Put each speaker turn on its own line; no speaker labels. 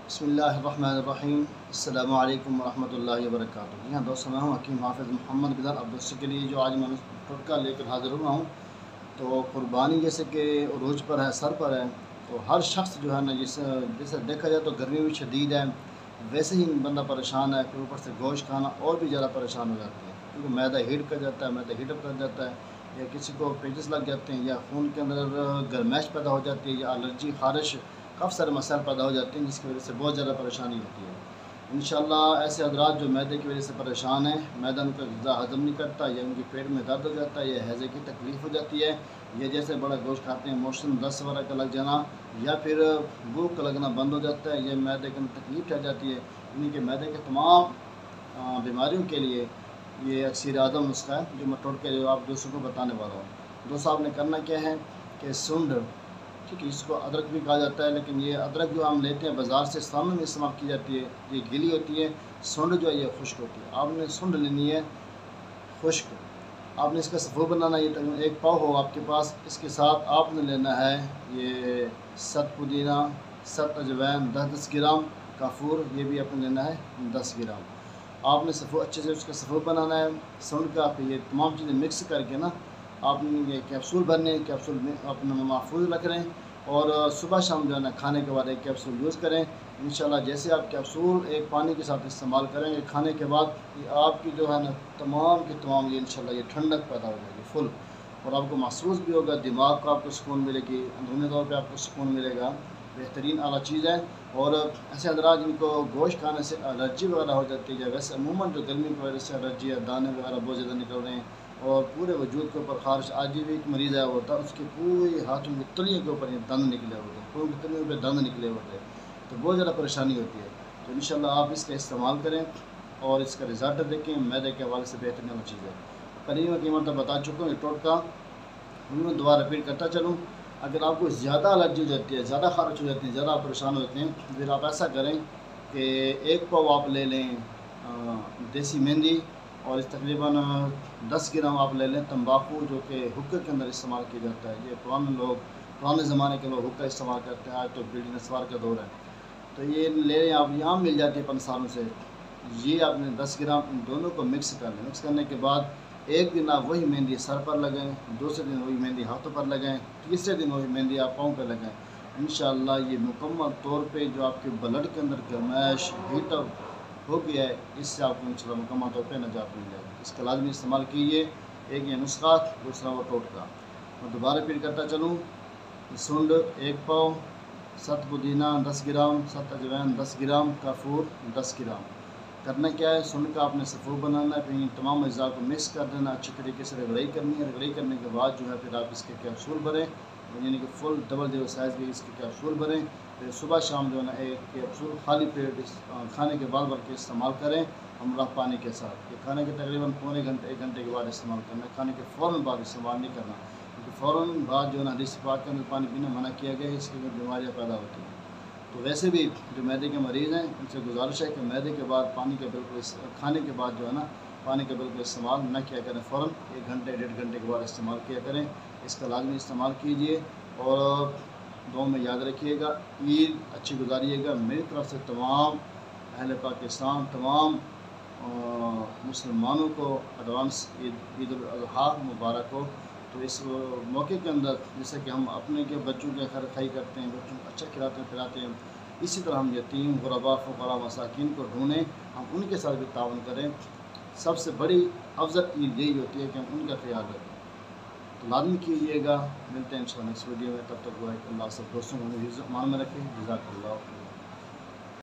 بسم اللہ الرحمن الرحیم۔ السلام علیکم ورحمۃ اللہ وبرکاتہ۔ یہاں دوستوں میں ہوں حکیم حافظ محمد بلال عبدالسی کے لیے جو آج میں ٹوٹکا لے کر حاضر ہوا ہوں۔ تو قربانی جیسے کہ عروج پر ہے، سر پر ہے، تو ہر شخص جو ہے نا جیسے دیکھا جائے تو گرمی بھی شدید ہے، ویسے ہی بندہ پریشان ہے، پھر اوپر سے گوشت کھانا اور بھی زیادہ پریشان ہو جاتے ہیں، کیونکہ معدہ ہیٹ کر جاتا ہے، معدہ ہیٹ اپ کر جاتا ہے، یا کسی کو پیچز لگ جاتے ہیں، یا خون کے اندر گرمائش پیدا ہو جاتی ہے، یا الرجی، خارش، کافی سارے مسائل پیدا ہو جاتے ہیں، جس کی وجہ سے بہت زیادہ پریشانی ہوتی ہے۔ انشاءاللہ ایسے حضرات جو معدے کی وجہ سے پریشان ہیں، معدہ ان کا غذا ہضم نہیں کرتا، یا ان کے پیٹ میں درد ہو جاتا ہے، یا ہیضے کی تکلیف ہو جاتی ہے، یا جیسے بڑا گوشت کھاتے ہیں موشن دست وغیرہ کا لگ جانا، یا پھر بھوک کا لگنا بند ہو جاتا ہے، یا معدے کے اندر تکلیف رہ جاتی ہے، ان کے معدے کے تمام بیماریوں کے لیے یہ اکسیر اعظم نسخہ ہے جو میں ٹوٹکے جو آپ دوستوں کو بتانے والا ہوں۔ دوستوں آپ نے کرنا کیا ہے کہ سنڈ، ٹھیک ہے، اس کو ادرک بھی کہا جاتا ہے، لیکن یہ ادرک جو ہم لیتے ہیں بازار سے سامنے میں استعمال کی جاتی ہے، یہ گیلی ہوتی ہے، سنڈ جو ہے یہ خشک ہوتی ہے۔ آپ نے سنڈ لینی ہے خشک، آپ نے اس کا سفو بنانا، یہ تقریباً 1 پاؤ ہو آپ کے پاس، اس کے ساتھ آپ نے لینا ہے یہ 7 پودینہ، 7 اجوائن، 10 گرام کافور، یہ بھی آپ نے لینا ہے 10 گرام۔ آپ نے سفو اچھے سے اس کا سفو بنانا ہے سنڈ کا، پھر یہ تمام چیزیں مکس کر کے نا آپ نے یہ کیپسول بننے، کیپسول میں اپنا محفوظ رکھ رہے ہیں، اور صبح شام جو ہے نا کھانے کے بعد ایک کیپسول یوز کریں۔ انشاءاللہ جیسے آپ کیپسول ایک پانی کے ساتھ استعمال کریں گے کھانے کے بعد، یہ آپ کی جو ہے نا تمام کی تمام یہ انشاءاللہ یہ ٹھنڈک پیدا ہو جائے گی فل، اور آپ کو محسوس بھی ہوگا، دماغ کو آپ کو سکون ملے گی، اندرونی طور پہ آپ کو سکون ملے گا، بہترین اعلیٰ چیز ہے۔ اور ایسے حضرات جن کو گوشت کھانے سے الرجی وغیرہ ہو جاتی ہے، ویسے عموماً جو گرمی کی وجہ سے الرجی ہے، دانے وغیرہ بہت زیادہ نکل رہے ہیں، اور پورے وجود کے اوپر خارش، آج بھی ایک مریض آیا ہوتا ہے، اس کے پورے ہاتھوں کی تلیوں کے اوپر یہ دند نکلے ہوتے ہیں، پوروں کی تلیوں پہ دند نکلے ہوتے ہیں، تو بہت زیادہ پریشانی ہوتی ہے۔ تو انشاءاللہ آپ اس کا استعمال کریں اور اس کا رزلٹ دیکھیں، معدے کے حوالے سے بہترین چیز ہے۔ پہلے میں قیمت بتا چکا ہوں، یہ ٹوٹکا میں دوبارہ رپیٹ کرتا چلوں۔ اگر آپ کو زیادہ الرجی ہو جاتی ہے، زیادہ خارش ہو جاتی ہے، زیادہ پریشان ہوتے ہیں، پھر آپ ایسا کریں کہ 1 پاؤ آپ لے لیں دیسی مہندی، اور اس تقریباً 10 گرام آپ لے لیں تمباکو، جو کہ حکے کے اندر استعمال کیا جاتا ہے۔ یہ پرانے زمانے کے لوگ حکا استعمال کرتے ہیں، آج تو بیڑی نسوار کا دور ہے، تو یہ لے لیں آپ، یہاں مل جاتی ہے پنساروں سے۔ یہ آپ نے 10 گرام ان دونوں کو مکس کر لیں، مکس کرنے کے بعد ایک دن آپ وہی مہندی سر پر لگائیں، دوسرے دن وہی مہندی ہاتھوں پر لگائیں، تیسرے دن وہی مہندی آپ پاؤں پہ لگائیں۔ انشاءاللہ یہ مکمل طور پہ جو آپ کے بلڈ کے اندر گرمائش، ہیٹ اپ ہو گیا ہے، اس سے آپ کو انشاءاللہ مکمل طور پہ نجات مل جائے گی۔ اس کا لازمی استعمال کیجیے، ایک یہ نسخہ، دوسرا وہ ٹوٹکا۔ میں دوبارہ رپیٹ کرتا چلوں، سنڈ 1 پاؤ، 7 پودینہ 10 گرام، 7 اجوائن 10 گرام، کافور 10 گرام۔ کرنا کیا ہے، سنڈ کا آپ نے سفو بنانا ہے، پھر ان تمام اجزاء کو مکس کر دینا، اچھی طریقے سے رگڑائی کرنی ہے، رگڑائی کرنے کے بعد جو ہے پھر آپ اس کے کیپسول بھریں، یعنی کہ فل ڈبل سائز کے اس کے کیپسول بھریں، پھر صبح شام جو ہے نا ایک کیپسول خالی پیٹ کھانے کے بعد بھر کے استعمال کریں ہمراہ پانی کے ساتھ۔ یہ کھانے کے تقریباً پونے گھنٹے 1 گھنٹے کے بعد استعمال کرنا ہے، کھانے کے فوراً بعد استعمال نہیں کرنا، کیونکہ فوراً بعد جو ہے نا حدیث پاک کے اندر پانی پینا منع کیا گیا ہے، اس کے بیماریاں پیدا ہوتی ہیں۔ تو ویسے بھی جو معدے کے مریض ہیں ان سے گزارش ہے کہ معدے کے بعد پانی کا بالکل کھانے کے بعد جو ہے نا پانی کا بالکل استعمال نہ کیا کریں، فوراً 1 گھنٹے 1.5 گھنٹے کے بعد استعمال کیا کریں۔ اس کا لازمی استعمال کیجیے، اور دعاؤں میں یاد رکھیے گا، عید اچھی گزاریے گا۔ میری طرف سے تمام اہل پاکستان، تمام مسلمانوں کو ایڈوانس عید الاضحیٰ مبارک ہو۔ تو اس موقع کے اندر جیسے کہ ہم اپنے کے بچوں کے خیر خائی کرتے ہیں، بچوں کو اچھا کھلاتے ہیں پلاتے ہیں، اسی طرح ہم یتیم، غرباء، فقراء، مساکین کو ڈھونڈیں، ہم ان کے ساتھ بھی تعاون کریں۔ سب سے بڑی افضل عید یہی ہوتی ہے کہ ہم ان کا خیال رکھیں۔ تو لازمی کیجیے گا، ملتے ہیں انشاءاللہ نیکسٹ ویڈیو میں، تب تک دعا ہے کہ اللہ سب دوستوں کو امان میں رکھیں۔ جزاک اللہ۔